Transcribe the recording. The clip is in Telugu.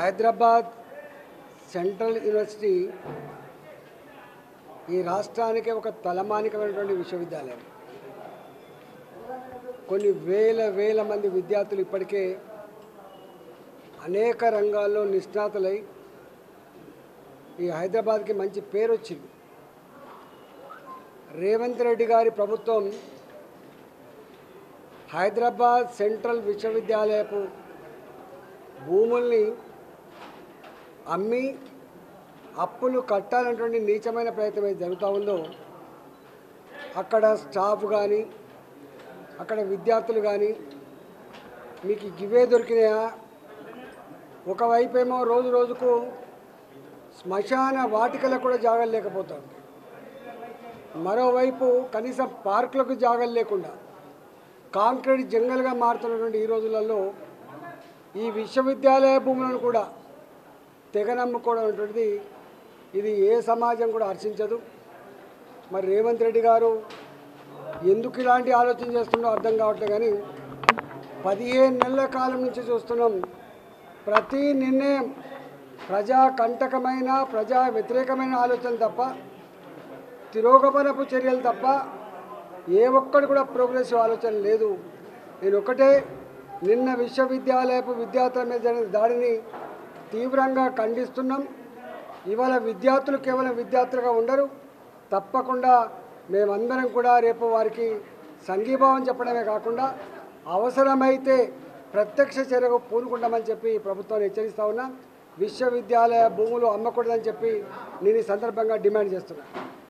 హైదరాబాద్ సెంట్రల్ యూనివర్సిటీ ఈ రాష్ట్రానికి ఒక తలమానికమైనటువంటి విశ్వవిద్యాలయం. కొన్ని వేల మంది విద్యార్థులు ఇప్పటికే అనేక రంగాల్లో నిష్ణాతులై ఈ హైదరాబాద్కి మంచి పేరు వచ్చింది. రేవంత్ రెడ్డి గారి ప్రభుత్వం హైదరాబాద్ సెంట్రల్ విశ్వవిద్యాలయపు భూముల్ని అమ్మి అప్పులు కట్టాలన్నటువంటి నీచమైన ప్రయత్నం ఏది జరుగుతూ ఉందో, అక్కడ స్టాఫ్ కానీ అక్కడ విద్యార్థులు కానీ మీకు ఇవే దొరికినాయా? ఒకవైపు ఏమో రోజు రోజుకు శ్మశాన వాటికలకు కూడా జాగాలు లేకపోతుంది, మరోవైపు కనీసం పార్కులకు జాగాలు లేకుండా కాంక్రీట్ జంగల్గా మారుతున్నటువంటి ఈ రోజులలో ఈ విశ్వవిద్యాలయ భూములను కూడా తెగనమ్ముకోవడం అనేటువంటిది ఇది ఏ సమాజం కూడా హర్షించదు. మరి రేవంత్ రెడ్డి గారు ఎందుకు ఇలాంటి ఆలోచన చేస్తుండో అర్థం కావట్లేదు. కానీ 15 నెలల కాలం నుంచి చూస్తున్నాం, ప్రతి నిర్ణయం ప్రజాకంటకమైన ప్రజా వ్యతిరేకమైన ఆలోచన తప్ప, తిరోగమనపు చర్యలు తప్ప ఏ ఒక్కటి కూడా ప్రోగ్రెసివ్ ఆలోచన లేదు. నేను ఒకటే, నిన్న విశ్వవిద్యాలయపు విద్యార్థుల మీద జరిగిన దాడిని తీవ్రంగా ఖండిస్తున్నాం. ఇవాళ విద్యార్థులు కేవలం విద్యార్థులుగా ఉండరు, తప్పకుండా మేమందరం కూడా రేపు వారికి సంఘీభావం చెప్పడమే కాకుండా అవసరమైతే ప్రత్యక్ష చర్యకు పూనుకుంటామని చెప్పి ప్రభుత్వాన్ని హెచ్చరిస్తా ఉన్నా. విశ్వవిద్యాలయ భూములు అమ్మకూడదని చెప్పి నేను ఈ సందర్భంగా డిమాండ్ చేస్తున్నాను.